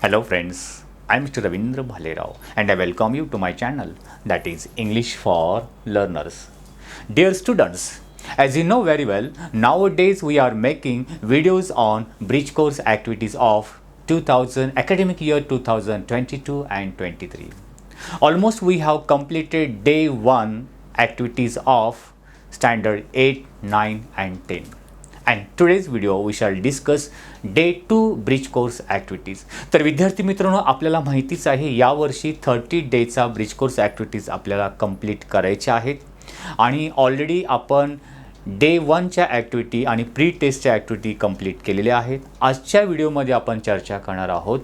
Hello friends, I am Mr. Ravindra Bhalerao and I welcome you to my channel, that is English for Learners. Dear students, as you know very well, nowadays we are making videos on bridge course activities of 2000 academic year 2022 and 23. Almost we have completed day 1 activities of standard 8, 9 and 10. And today's video we shall discuss day 2 bridge course activities. तर विद्यार्थी मित्रांनो, आपल्याला माहितीच आहे यावर्षी 30 डेचा bridge course activities आपल्याला complete करायच्या आहेत आणि ऑलरेडी आपण डे 1च्या ॲक्टिव्हिटी आणि प्री टेस्टच्या ॲक्टिव्हिटी कंप्लीट केलेल्या आहेत. आजच्या व्हिडिओमध्ये आपण चर्चा करणार आहोत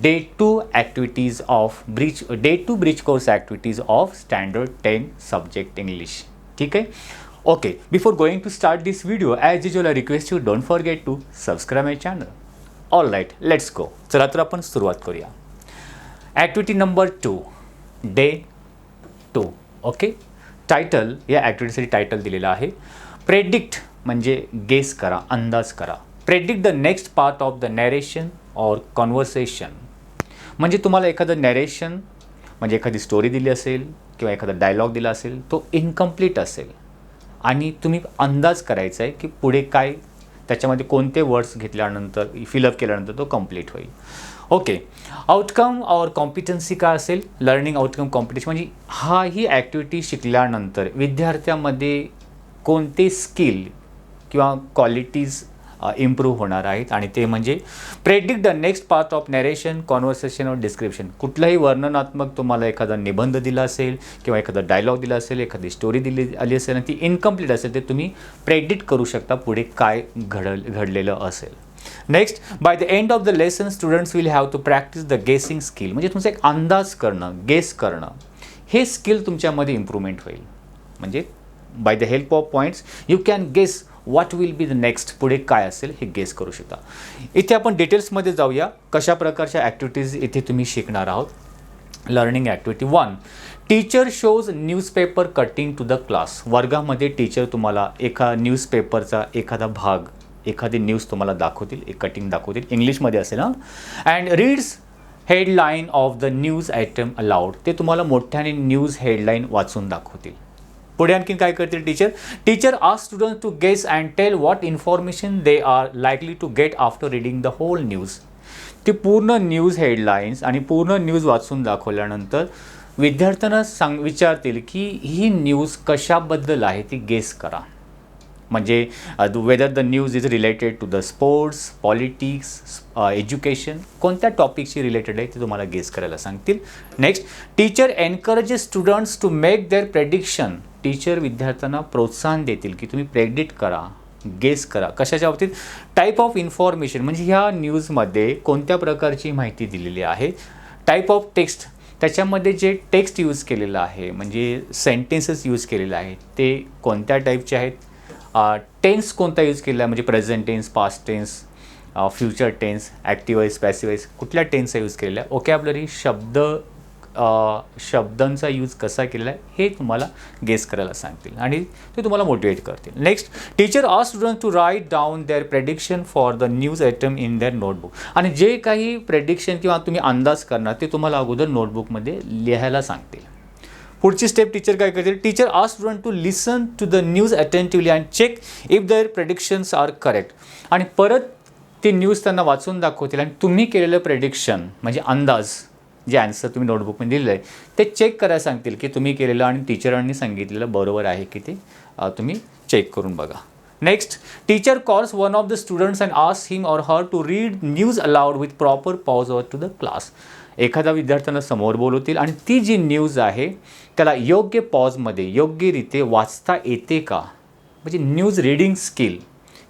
day 2 activities of day 2 bridge course activities of standard 10 subject English. ठीक आहे. Okay, before going to start this video, as usual I request you don't forget to subscribe my channel. Alright, let's go. चला तर आपण सुरुवात करूया. Activity number 2, day 2. Okay, title या ॲक्टिव्हिटीसाठी title दिलेलं आहे प्रेडिक्ट, म्हणजे गेस करा, अंदाज करा. Predict the next part of the narration or conversation. म्हणजे तुम्हाला एखादं नॅरेशन म्हणजे एखादी स्टोरी दिली असेल किंवा एखादा डायलॉग दिला असेल, तो इनकम्प्लीट असेल आणि तुम्ही अंदाज करायचा आहे की पुढे काय त्याच्यामध्ये कोणते वर्ड्स घेतल्यानंतर फिलअप केल्यानंतर तो कंप्लीट होईल. ओके, आउटकम और कॉम्पिटन्सी काय असेल, लर्निंग आउटकम कॉम्पिटिशन, म्हणजे ही ॲक्टिव्हिटी शिकल्यानंतर विद्यार्थ्यांमध्ये कोणते स्किल किंवा क्वालिटीज इम्प्रूव्ह होणार आहेत आणि ते म्हणजे predict the next part of narration, conversation और डिस्क्रिप्शन. कुठलाही वर्णनात्मक तुम्हाला एखादा निबंध दिला असेल किंवा एखादा डायलॉग दिला असेल, एखादी स्टोरी आली असेल आणि ती इनकम्प्लीट असेल, ते तुम्ही प्रेडिक्ट करू शकता पुढे काय घडलेलं असेल. Next, by the end of the lesson students will have to practice the guessing skill. म्हणजे तुमचं एक अंदाज करणं, गेस करणं, हे स्किल तुमच्यामध्ये इम्प्रूव्हमेंट होईल. म्हणजे by the help of points you can guess what will be the next, पुढे काय असेल हे गेस करू शकता. इथे आपण डिटेल्समध्ये जाऊया कशा प्रकारच्या ॲक्टिव्हिटीज इथे तुम्ही शिकणार आहोत. Learning activity 1, teacher shows newspaper cutting to the class. वर्गामध्ये टीचर तुम्हाला एका न्यूजपेपरचा एखादा भाग, एखादी न्यूज तुम्हाला दाखवतील, एक कटिंग दाखवतील, इंग्लिशमध्ये असेल हां. And reads headline of the news item allowed. ते तुम्हाला मोठ्याने न्यूज हेडलाईन वाचून दाखवतील. पुढे आणखीन काय करतील teacher ask students to guess and tell what information they are likely to get after reading the whole news. ती पूर्ण न्यूज हेडलाईन्स आणि पूर्ण न्यूज वाचून दाखवल्यानंतर विद्यार्थ्यांना विचारतील की ही न्यूज कशाबद्दल आहे, ती गेस करा. म्हणजे whether the news is related to the sports, politics, education, कोणत्या टॉपिकशी रिलेटेड आहे ते तुम्हाला गेस करायला सांगतील. Next, teacher encourages students to make their prediction. Teacher विद्यार्थ्यांना प्रोत्साहन देतील की तुम्ही प्रेडिक्ट करा, गेस करा. कशाच्या बाबतीत, टाईप ऑफ इन्फॉर्मेशन, म्हणजे ह्या न्यूजमध्ये कोणत्या प्रकारची माहिती दिलेली आहे. टाईप ऑफ टेक्स्ट, त्याच्यामध्ये जे टेक्स्ट यूज केलेलं आहे, म्हणजे सेंटेन्सेस यूज केलेले आहेत, ते कोणत्या टाईपचे आहेत. टेन्स कोणता यूज केला आहे, म्हणजे present tense, past tense, future tense, active voice, passive voice, कुठल्या टेन्सचा यूज केलेला आहे. ओकॅबलरी, शब्दांचा यूज कसा केलेला आहे हे तुम्हाला गेस करायला सांगतील आणि ते तुम्हाला मोटिवेट करतील. Next, teacher ask student to write down their prediction for the news item in their notebook. आणि जे काही प्रेडिक्शन किंवा तुम्ही अंदाज करणार ते तुम्हाला अगोदर नोटबुकमध्ये लिहायला सांगतील. पुढची स्टेप टीचर काय करतील, teacher ask student to listen to the news attentively and check if their predictions are correct. आणि परत ती न्यूज त्यांना वाचून दाखवतील आणि तुम्ही केलेलं प्रेडिक्शन म्हणजे अंदाज, जे आन्सर तुम्ही नोटबुकमध्ये दिलेलं आहे ते चेक करायला सांगतील की तुम्ही केलेलं आणि टीचरांनी सांगितलेलं बरोबर आहे की ते तुम्ही चेक करून बघा. Next, teacher calls one of the students and ask him or her to read news aloud with proper pause over to the class. एखादा विद्यार्थ्यांना समोर बोलवतील आणि ती जी न्यूज आहे त्याला योग्य पॉजमध्ये योग्यरीत्या वाचता येते का, म्हणजे न्यूज रीडिंग स्किल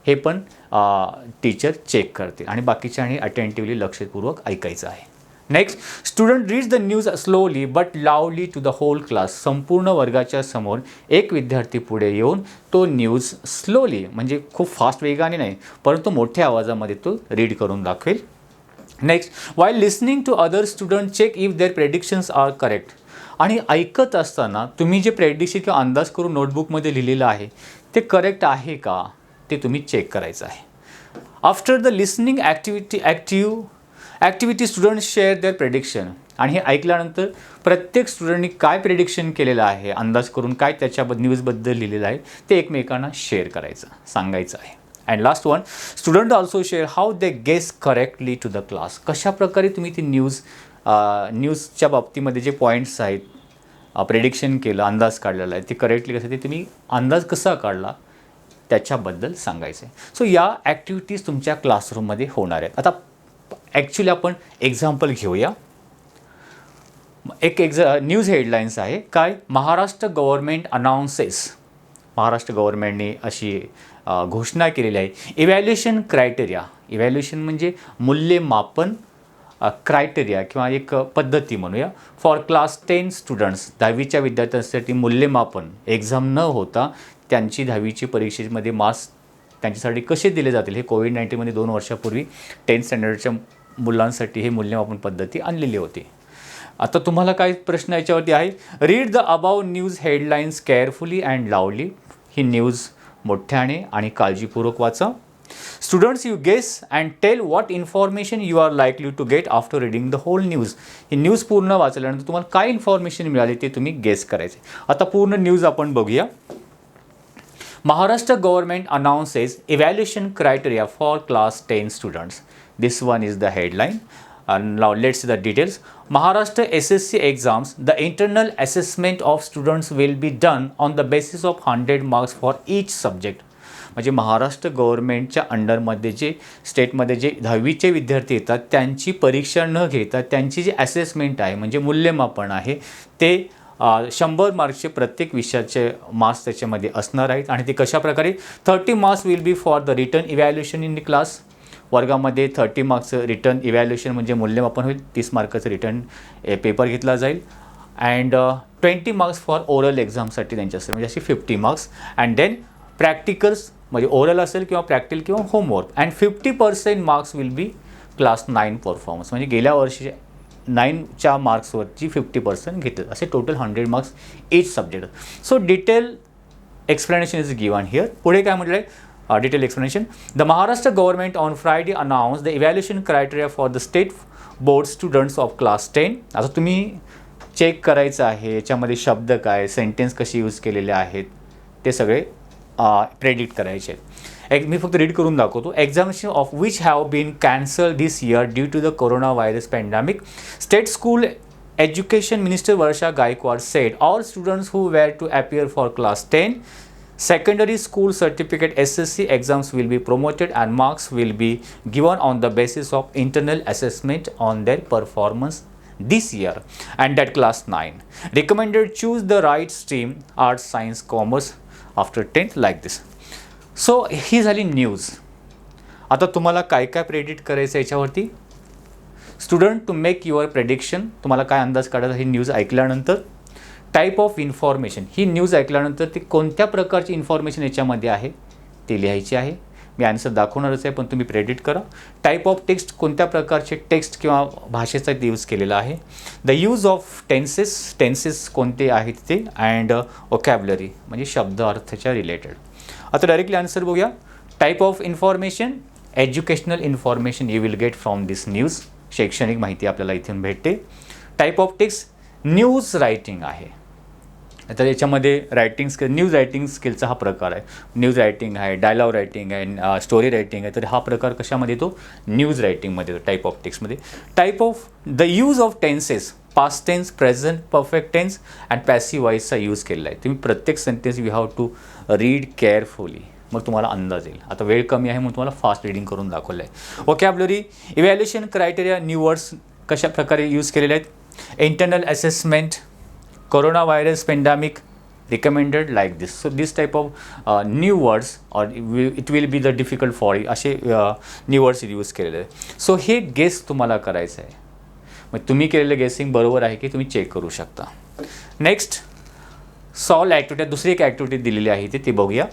हे पण टीचर चेक करते आणि बाकीच्यांनी अटेंटिव्हली लक्षपूर्वक ऐकायचं आहे. Next, student reads the news slowly but loudly to the whole class. संपूर्ण वर्गाच्या समोर एक विद्यार्थी पुढे येऊन तो न्यूज स्लोली, म्हणजे खूप फास्ट वेगाने नाही परंतु मोठ्या आवाजामध्ये तो रीड करून दाखवेल. Next, while listening to other student check if their predictions are correct. आणि ऐकत असताना तुम्ही जे प्रेडिक्शन किंवा अंदाज करून नोटबुकमध्ये लिहिलेलं आहे ते करेक्ट आहे का ते तुम्ही चेक करायचं आहे. After the listening activity activity students share their prediction. आणि हे ऐकल्यानंतर प्रत्येक स्टुडंटनी काय प्रेडिक्शन केलेलं आहे, अंदाज करून काय त्याच्याबद्दल न्यूजबद्दल लिहिलेलं आहे ते एकमेकांना शेअर करायचं, सांगायचं आहे. And last one, student also share how they guess correctly to the class. कशाप्रकारे तुम्ही ती न्यूजच्या बाबतीमध्ये जे पॉईंट्स आहेत, प्रेडिक्शन केलं, अंदाज काढलेला आहे, ते करेक्टली कसं, ते तुम्ही अंदाज कसा काढला त्याच्याबद्दल सांगायचं आहे. सो या ॲक्टिव्हिटीज तुमच्या क्लासरूममध्ये होणार आहेत. आता ॲक्च्युली आपण एक्झाम्पल घेऊया. एक न्यूज हेडलाईन्स आहे काय, महाराष्ट्र गव्हर्मेंट अनाऊन्सेस. महाराष्ट्र गव्हर्मेंटने अशी घोषणा केलेली आहे, इव्हॅल्युएशन क्रायटेरिया. इव्हॅल्युएशन म्हणजे मूल्यमापन क्रायटेरिया किंवा एक पद्धती म्हणूया, फॉर क्लास 10 स्टुडंट्स. 10वीच्या विद्यार्थ्यांसाठी मूल्यमापन, एक्झाम न होता त्यांची 10वीची परीक्षेमध्ये मार्क्स त्यांच्यासाठी कसे दिले जातील, हे कोविड-19मध्ये 2 वर्षापूर्वी 10th स्टँडर्डच्या मुलांसाठी हे मूल्यमापन पद्धती आणलेली होती. आता तुम्हाला काय प्रश्न याच्यावरती आहे, read the above news headlines carefully and loudly. ही न्यूज मोठ्याने आणि काळजीपूर्वक वाचा. Students, you guess and tell what information you are likely to get after reading the whole news. ही न्यूज पूर्ण वाचल्यानंतर तुम्हाला काय इन्फॉर्मेशन मिळाली ते तुम्ही गेस करायचे. आता पूर्ण न्यूज आपण बघूया. Maharashtra government announces evaluation criteria for class 10 students. This one is the headline. And now let's see the details. Maharashtra SSC exams, the internal assessment of students will be done on the basis of 100 marks for each subject. म्हणजे महाराष्ट्र गव्हर्मेंटच्या अंडरमध्ये जे स्टेटमध्ये जे 10वीचे विद्यार्थी येतात त्यांची परीक्षा न घेता त्यांची जी असेसमेंट आहे म्हणजे मूल्यमापन आहे ते 100 मार्क्सचे प्रत्येक विषयाचे मार्क्स त्याच्यामध्ये असणार आहेत. आणि ते कशाप्रकारे, 30 marks will be for the return evaluation in the class. वर्गामध्ये 30 मार्क्सचं रिटर्न इव्हॅल्युएशन म्हणजे मूल्यमापन होईल, 30 मार्काचं रिटर्न पेपर घेतला जाईल. अँड 20 मार्क्स फॉर ओरल एक्झामसाठी त्यांच्या असेल, म्हणजे असे 50 मार्क्स. अँड देन प्रॅक्टिकल्स म्हणजे ओरल असेल किंवा प्रॅक्टिकल किंवा homework. And 50% marks will be class 9 performance, म्हणजे गेल्या वर्षी 9च्या मार्क्सवरची 50% घेतलं, असे total 100 marks each subject. So detail explanation is given here. पुढे काय म्हटलं आहे, detail explanation. The Maharashtra government on Friday announce the evaluation criteria for the state board students of class 10. आता तुम्ही चेक करायचं आहे याच्यामध्ये शब्द काय, सेंटेन्स कशी यूज केलेले आहेत ते सगळे प्रेडिक्ट करायचे. मी फक्त रीड करून दाखवतो. Examination of which have been cancel this year due to the corona virus pandemic. State school education minister Varsha Gaikwad said all students who were to appear for class 10 secondary school certificate SSC exams will be promoted and marks will be given on the basis of internal assessment on their performance this year and at class 9 recommended choose the right stream arts science commerce after 10th like this. So ही झाली news. आता तुम्हाला काय काय predict करायचं याच्यावरती, student to make your prediction. तुम्हाला काय अंदाज काढायचा ही न्यूज ऐकल्यानंतर. टाईप ऑफ इन्फॉर्मेशन, ही न्यूज ऐकल्यानंतर ती कोणत्या प्रकारची इन्फॉर्मेशन याच्यामध्ये आहे ते लिहायची आहे. मी आन्सर दाखवणारच आहे पण तुम्ही प्रेडिक्ट करा. टाईप ऑफ टेक्स्ट, कोणत्या प्रकारचे टेक्स्ट किंवा भाषेचा यूज केलेला आहे. द यूज ऑफ टेन्सेस कोणते आहेत ते. अँड वोकॅब्युलरी म्हणजे शब्द अर्थाच्या रिलेटेड. आता डायरेक्टली आन्सर बघूया. Type of information, educational information you will get from this news. शैक्षणिक माहिती आपल्याला इथून भेटते. Type of text news writing आहे. तर याच्यामध्ये न्यूज रायटिंग स्किलचा हा प्रकार आहे. न्यूज रायटिंग आहे, डायलॉग रायटिंग आहे, स्टोरी रायटिंग आहे. तर हा प्रकार कशामध्ये येतो, न्यूज रायटिंगमध्ये येतो टाईप ऑफ टेक्स्टमध्ये. Type of the use of tenses, past tense, present perfect tense and passive वॉईसचा use केलेला आहे. तुम्ही प्रत्येक sentence you have to read carefully, मग तुम्हाला अंदाज येईल. आता वेळ कमी आहे म्हणून तुम्हाला फास्ट रीडिंग करून दाखवलं आहे. Vocabulary, evaluation criteria, new words कशा प्रकारे यूज केलेले आहेत. Internal assessment, corona virus pandemic, recommended like this. So this type of new words or it will be the difficult for असे न्यू वर्ड्स यूज केलेले आहेत. सो हे guess तुम्हाला करायचं आहे. मग तुम्ही केलेलं गेसिंग बरोबर आहे की तुम्ही चेक करू शकता. नेक्स्ट सॉल्व ॲक्टिव्हिटी, दुसरी एक ॲक्टिव्हिटी दिलेली आहे ते बघूया.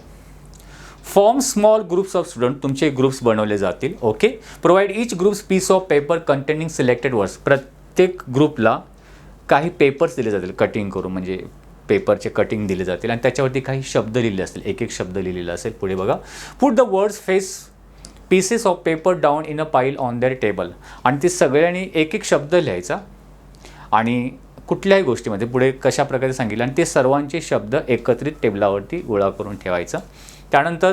Form small groups of student, तुमचे ग्रुप्स बनवले जातील. Okay. Provide each groups piece of paper containing selected words. प्रत्येक ग्रुपला काही पेपर्स दिले जातील कटिंग करून, म्हणजे पेपरचे कटिंग दिले जातील आणि त्याच्यावरती काही शब्द लिहिले असतील, एक एक शब्द लिहिलेला असेल. पुढे बघा. Put the words face pieces of paper down in a pile on there table. आणि ते सगळ्यांनी एक एक शब्द लिहायचा आणि कुठल्याही गोष्टीमध्ये पुढे कशा प्रकारे सांगितलं आणि ते सर्वांचे शब्द एकत्रित टेबलावरती गोळा करून ठेवायचं. त्यानंतर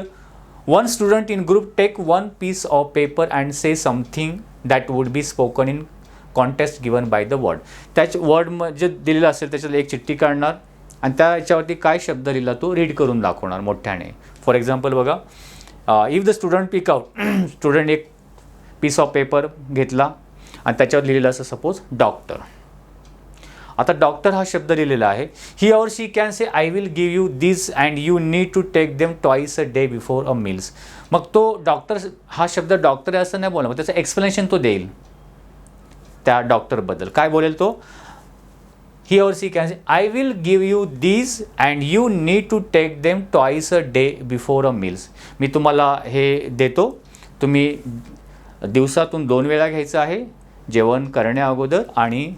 one student in group take one piece of paper and say something that would be spoken in contest given by the word. त्याच वर्ड जे दिलेलं असेल त्याच्यात एक चिठ्ठी काढणार आणि त्याच्यावरती काय शब्द लिहिला तो रीड करून दाखवणार मोठ्याने. फॉर एक्झाम्पल बघा, if the student pick out, student एक पीस ऑफ पेपर घेतला आणि त्याच्यावर लिहिलेलं असं सपोज डॉक्टर. आता डॉक्टर हा शब्द लिहिलेला आहे. He or she can say I will give you this and you need to take them twice a day before a meals. मग तो डॉक्टर हा शब्द डॉक्टर आहे असं नाही बोलणार, मग त्याचं एक्सप्लेनेशन तो देईल त्या डॉक्टरबद्दल. काय बोलेल तो, he or she can say I will give you this and you need to take them twice a day before a meals. मी तुम्हाला हे देतो, तुम्ही दिवसातून 2 वेळा घ्यायचं आहे जेवण करण्या अगोदर आणि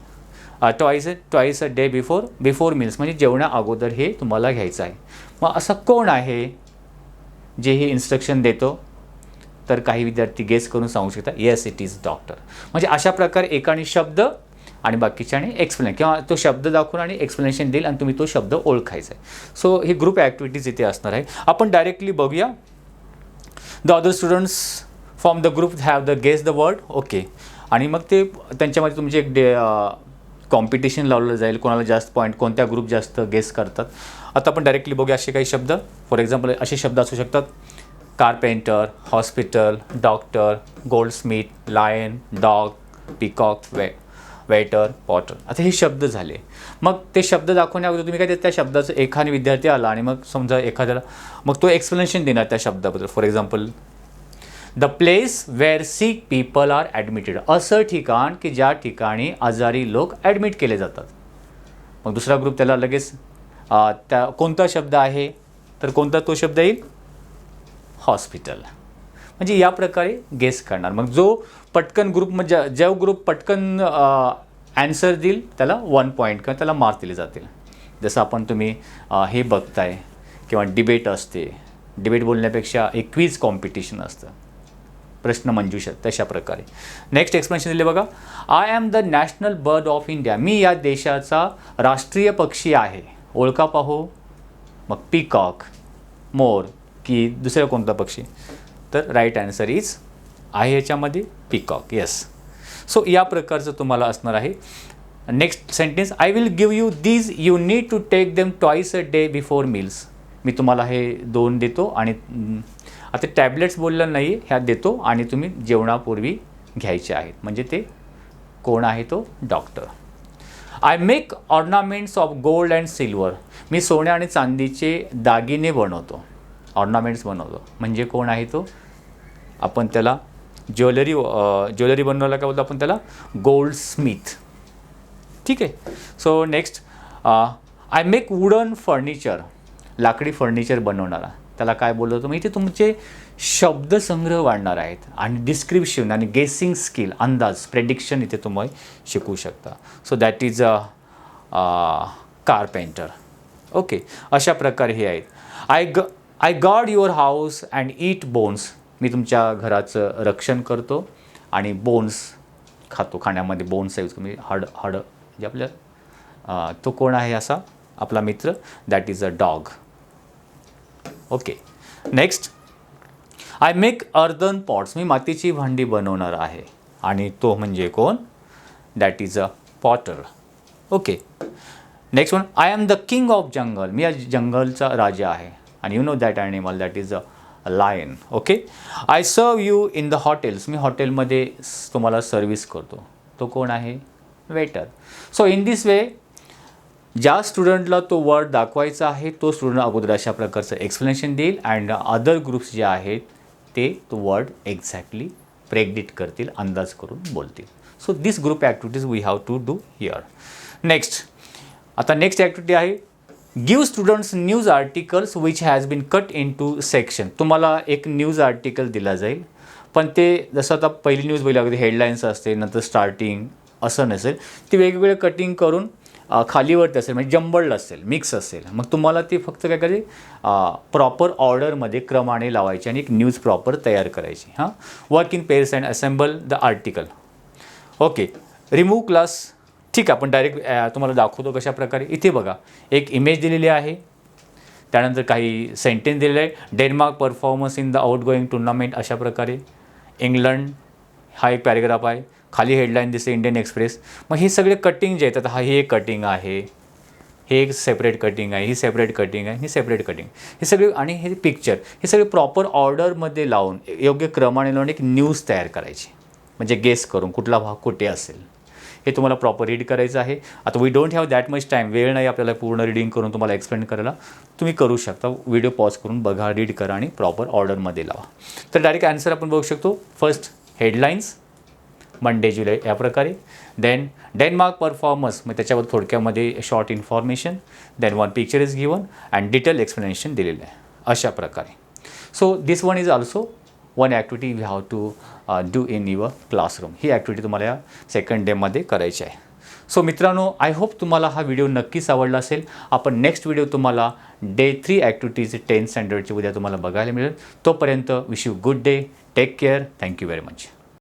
twice a day before meals म्हणजे जेवणा अगोदर हे तुम्हाला घ्यायचं आहे. मग असं कोण आहे जे हे इन्स्ट्रक्शन देतो, तर काही विद्यार्थी गेस करून सांगू शकतात येस इट इज डॉक्टर. म्हणजे अशा प्रकारे एकाने शब्द आणि बाकीच्याने एक्सप्लेन किंवा तो शब्द दाखवून आणि एक्सप्लेनेशन देईल आणि तुम्ही तो शब्द ओळखायचा आहे. सो ही ग्रुप ॲक्टिव्हिटीज इथे असणार आहे. आपण डायरेक्टली बघूया. The other students from the group have the guess the word. Okay. आणि मग ते त्यांच्यामध्ये तुमचे एक कॉम्पिटिशन लावलं जाईल, कोणाला जास्त पॉईंट, कोणत्या ग्रुप जास्त गेस करतात. आता आपण डायरेक्टली बघूया असे काही शब्द. फॉर एक्झाम्पल असे शब्द असू शकतात carpenter, hospital, doctor, goldsmith, lion, dog, peacock, waiter, potter. आता हे शब्द झाले. मग ते शब्द दाखवण्या अगोदर तुम्ही काय त्या शब्दाचं एखादा विद्यार्थी आला आणि मग समजा एखाद्याला मग तो एक्सप्लेनेशन देणार त्या शब्दाबद्दल. For example the place where sick people are admitted. असं ठिकाण की ज्या ठिकाणी आजारी लोक ॲडमिट केले जातात. मग दुसरा ग्रुप त्याला लगेच त्या कोणता शब्द आहे, तर कोणता तो शब्द येईल, हॉस्पिटल. म्हणजे या प्रकारे गेस करणार. मग जो पटकन ग्रुप म्हणजे जो ग्रुप पटकन ॲन्सर देईल त्याला 1 पॉईंट किंवा त्याला मार्क्स दिले जातील. जसं आपण तुम्ही हे बघताय किंवा डिबेट असते, डिबेट बोलण्यापेक्षा एक क्विज कॉम्पिटिशन असतं, प्रश्नमंजुषा, तशा प्रकारे. नेक्स्ट एक्सप्लेनेशन दिले बघा. I am the national bird of India. मी या देशाचा राष्ट्रीय पक्षी आहे. ओळखा पाहू. मग पिकॉक, मोर की दुसरा कोणता पक्षी, तर राईट आन्सर इज आहे याच्यामध्ये पिकॉक. येस. सो या प्रकारचं तुम्हाला असणार आहे. Next sentence, I will give you these you need to take them twice a day before meals. मी तुम्हाला हे 2 देतो आणि आता टॅबलेट्स बोललं नाही, ह्या देतो आणि तुम्ही जेवणापूर्वी घ्यायचे आहेत. म्हणजे ते कोण आहे, तो doctor. I make ornaments of gold and silver. मी सोन्या आणि चांदीचे दागिने बनवतो, ऑर्नामेंट्स बनवतो. म्हणजे कोण आहे तो, आपण त्याला ज्वेलरी बनवायला काय बोलतो आपण त्याला, गोल्ड स्मिथ. ठीक आहे. So next, I make wooden furniture. लाकडी फर्निचर बनवणारा त्याला काय बोलतो. मग इथे तुमचे शब्दसंग्रह वाढणार आहेत आणि डिस्क्रिप्शन आणि गेसिंग स्किल, अंदाज, प्रेडिक्शन इथे तुम्ही शिकू शकता. So that is a carpenter. Okay. अशा प्रकारे हे आहेत. I guard your house and eat bones. मी तुमच्या घराचं रक्षण करतो आणि बोन्स खातो. खाण्यामध्ये बोन्स यूज तुम्ही हाड म्हणजे आपल्या तो कोण आहे असा आपला मित्र, that is a dog. Okay. Next, I make earthen pots. मी मातीची भांडी बनवणार आहे आणि तो म्हणजे कोण, that is a potter. Okay. Next one, I am the king of jungle. मी या जंगलचा राजा आहे आणि you know that animal, that is a lion. Okay. I serve you in the hotels. मी हॉटेलमध्ये तुम्हाला सर्व्हिस करतो. तो कोण आहे, वेटर. सो इन दिस वे ज्या स्टुडंटला तो वर्ड दाखवायचा आहे तो स्टुडंट अगोदर अशा प्रकारचं एक्सप्लेनेशन देईल अँड अदर ग्रुप्स जे आहेत ते तो वर्ड एक्झॅक्टली प्रेडिक्ट करतील, अंदाज करून बोलतील. So this group activities we have to do here. Next, आता नेक्स्ट ॲक्टिव्हिटी आहे give students news articles which has been cut in two section. तुम्हाला एक न्यूज आर्टिकल दिला जाईल, पण ते जसं आता पहिली न्यूज बघितली अगदी हेडलाईन्स असते, नंतर स्टार्टिंग असं नसेल, ती वेगवेगळे कटिंग करून खालीवरती असेल म्हणजे जंबल्ड असेल, मिक्स असेल, मग तुम्हाला ती फक्त काय करायची प्रॉपर ऑर्डरमध्ये क्रमाने लावायची आणि एक न्यूज प्रॉपर तयार करायची. हां, work in pairs and assemble the article. Okay, remove class. ठीक आहे, आपण डायरेक्ट तुम्हाला दाखवतो कशा प्रकारे. इथे बघा एक इमेज दिलेली आहे, त्यानंतर काही सेंटेन्स दिलेले आहे. Denmark performance in the outgoing tournament अशा प्रकारे. इंग्लंड हा एक पॅरेग्राफ आहे, खाली हेडलाईन दिसते इंडियन एक्सप्रेस. मग हे सगळे कटिंग जे येतात, हा हे एक कटिंग आहे, हे एक सेपरेट कटिंग आहे, ही सेपरेट कटिंग आहे, ही सेपरेट कटिंग, हे सगळे आणि हे पिक्चर, हे सगळे प्रॉपर ऑर्डरमध्ये लावून योग्य क्रमाने लावून एक न्यूज तयार करायची. म्हणजे गेस करून कुठला भाग कुठे असेल हे तुम्हाला प्रॉपर रीड करायचं आहे. आता we don't have that much time, वेळ नाही आपल्याला पूर्ण रीडिंग करून तुम्हाला एक्सप्लेन करायला. तुम्ही करू शकता, व्हिडिओ पॉज करून बघा, रीड करा आणि प्रॉपर ऑर्डरमध्ये लावा. तर डायरेक्ट आन्सर आपण बघू शकतो. फर्स्ट हेडलाईन्स मंडे जुलै या प्रकारे. देन डेन्मार्क परफॉर्मन्स, मग त्याच्यावर थोडक्यामध्ये short information. Then one picture is given and detail explanation दिलेलं आहे अशा प्रकारे. So this one is also one activity we have to do in your classroom. ही ॲक्टिव्हिटी तुम्हाला या सेकंड डेमध्ये करायची आहे. सो मित्रांनो, आय होप तुम्हाला हा व्हिडिओ नक्कीच आवडला असेल. आपण नेक्स्ट व्हिडिओ तुम्हाला डे 3 ॲक्टिव्हिटीज 10th स्टँडर्डची उद्या तुम्हाला बघायला मिळेल. तोपर्यंत wish you good day, take care, thank you very much.